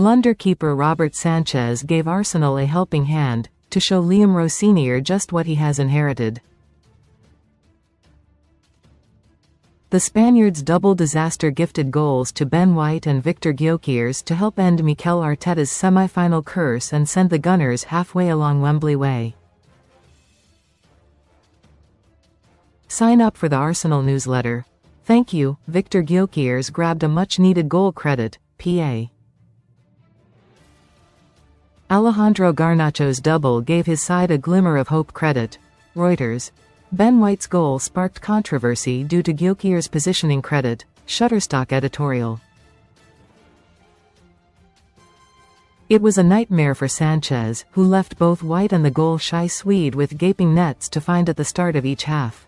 Blunder keeper Robert Sanchez gave Arsenal a helping hand, to show Liam Rosenior just what he has inherited. The Spaniards' double disaster gifted goals to Ben White and Viktor Gyokeres to help end Mikel Arteta's semi-final curse and send the Gunners halfway along Wembley Way. Sign up for the Arsenal newsletter. Thank you. Viktor Gyokeres grabbed a much-needed goal credit, PA. Alejandro Garnacho's double gave his side a glimmer of hope credit. Reuters. Ben White's goal sparked controversy due to Gyokeres' positioning credit. Shutterstock Editorial. It was a nightmare for Sanchez, who left both White and the goal-shy Swede with gaping nets to find at the start of each half.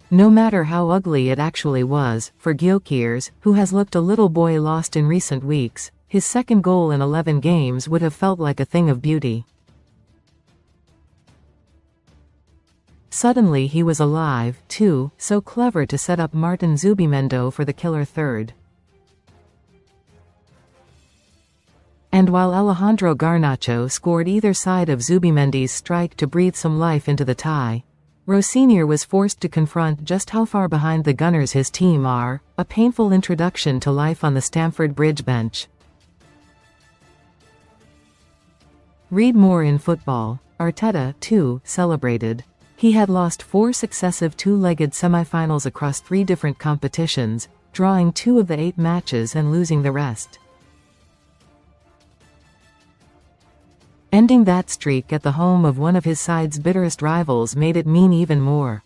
No matter how ugly it actually was, for Gyokeres, who has looked a little boy lost in recent weeks, his second goal in 11 games would have felt like a thing of beauty. Suddenly he was alive, too, so clever to set up Martin Zubimendi for the killer third. And while Alejandro Garnacho scored either side of Zubimendi's strike to breathe some life into the tie, Rosenior was forced to confront just how far behind the Gunners his team are, a painful introduction to life on the Stamford Bridge bench. Read more in Football. Arteta, too, celebrated. He had lost 4 successive two-legged semi-finals across 3 different competitions, drawing 2 of the 8 matches and losing the rest. Ending that streak at the home of one of his side's bitterest rivals made it mean even more.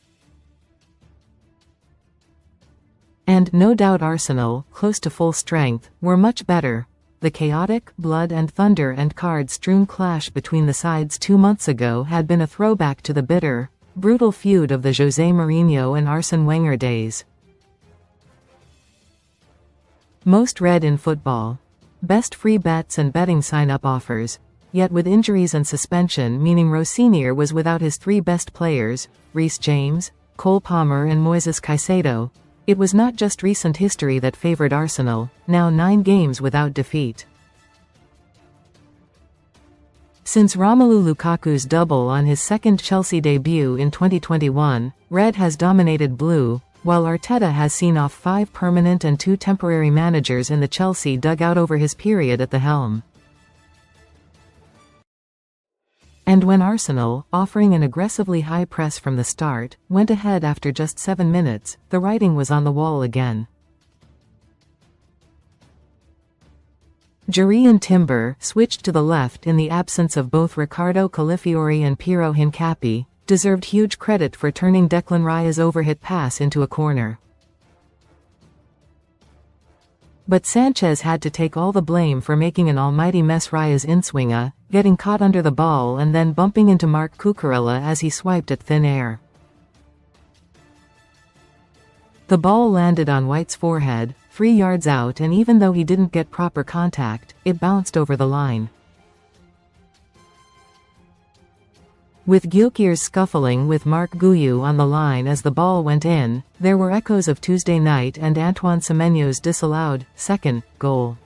And, no doubt Arsenal, close to full strength, were much better. The chaotic, blood and thunder and card-strewn clash between the sides 2 months ago had been a throwback to the bitter, brutal feud of the Jose Mourinho and Arsene Wenger days. Most read in Football. Best free bets and betting sign-up offers. Yet with injuries and suspension meaning Rosenior was without his 3 best players, Reece James, Cole Palmer and Moises Caicedo, it was not just recent history that favored Arsenal, now 9 games without defeat. Since Romelu Lukaku's double on his second Chelsea debut in 2021, Red has dominated Blue, while Arteta has seen off 5 permanent and 2 temporary managers in the Chelsea dugout over his period at the helm. And when Arsenal, offering an aggressively high press from the start, went ahead after just 7 minutes, the writing was on the wall again. Jurriën Timber, switched to the left in the absence of both Riccardo Calafiori and Piero Hincapié, deserved huge credit for turning Declan Rice's overhit pass into a corner. But Sanchez had to take all the blame for making an almighty mess. Rice's inswinger, getting caught under the ball and then bumping into Marc Cucurella as he swiped at thin air. The ball landed on White's forehead, 3 yards out, and even though he didn't get proper contact, it bounced over the line. With Gyokeres scuffling with Marc Guiu on the line as the ball went in, there were echoes of Tuesday night and Antoine Semenyo's disallowed, second, goal.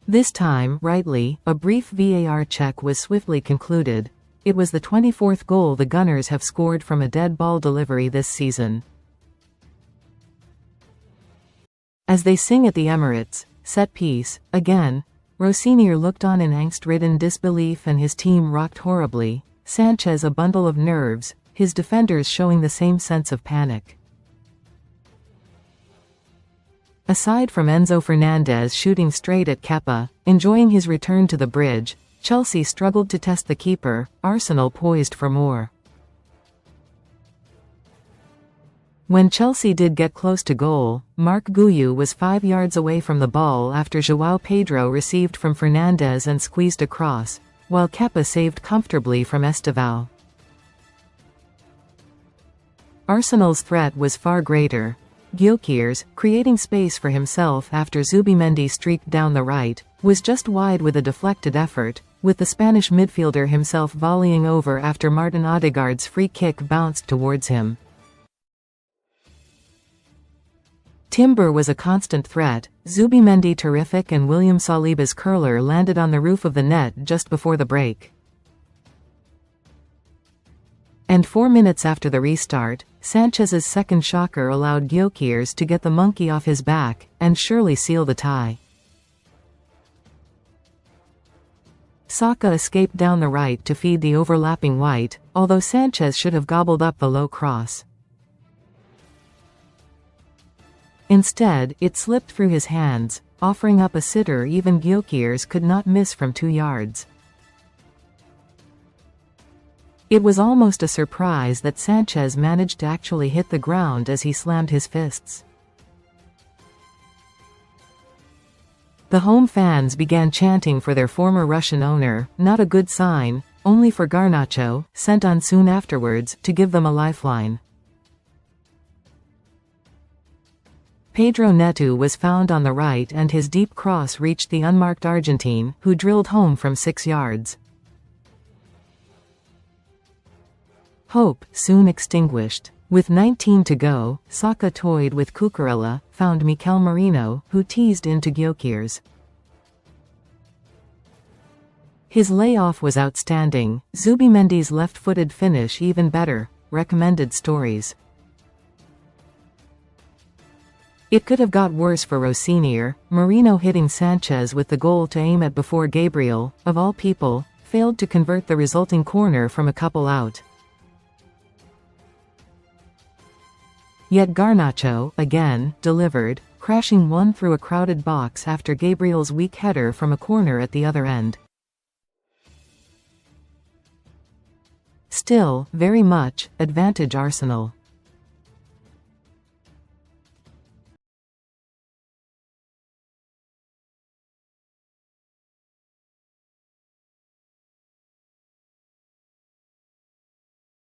This time, rightly, a brief VAR check was swiftly concluded. It was the 24th goal the Gunners have scored from a dead ball delivery this season. As they sing at the Emirates, set piece, again, Rosenior looked on in angst-ridden disbelief and his team rocked horribly, Sanchez a bundle of nerves, his defenders showing the same sense of panic. Aside from Enzo Fernandez shooting straight at Kepa, enjoying his return to the bridge, Chelsea struggled to test the keeper, Arsenal poised for more. When Chelsea did get close to goal, Marc Guiu was 5 yards away from the ball after João Pedro received from Fernandez and squeezed across, while Kepa saved comfortably from Estevao. Arsenal's threat was far greater. Gyokeres, creating space for himself after Zubimendi streaked down the right, was just wide with a deflected effort, with the Spanish midfielder himself volleying over after Martin Odegaard's free kick bounced towards him. Timber was a constant threat. Zubimendi terrific and William Saliba's curler landed on the roof of the net just before the break. And 4 minutes after the restart, Sanchez's second shocker allowed Gyokeres to get the monkey off his back, and surely seal the tie. Saka escaped down the right to feed the overlapping white, although Sanchez should have gobbled up the low cross. Instead, it slipped through his hands, offering up a sitter even Gyokeres could not miss from 2 yards. It was almost a surprise that Sanchez managed to actually hit the ground as he slammed his fists. The home fans began chanting for their former Russian owner, not a good sign, only for Garnacho, sent on soon afterwards, to give them a lifeline. Pedro Neto was found on the right and his deep cross reached the unmarked Argentine, who drilled home from 6 yards. Hope soon extinguished. With 19 to go, Saka toyed with Cucurella, found Mikel Merino, who teased into Gyokeres. His layoff was outstanding. Zubimendi's left-footed finish even better. Recommended stories. It could have got worse for Rosenior. Merino hitting Sanchez with the goal to aim at before Gabriel, of all people, failed to convert the resulting corner from a couple out. Yet Garnacho, again, delivered, crashing one through a crowded box after Gabriel's weak header from a corner at the other end. Still, very much, advantage Arsenal.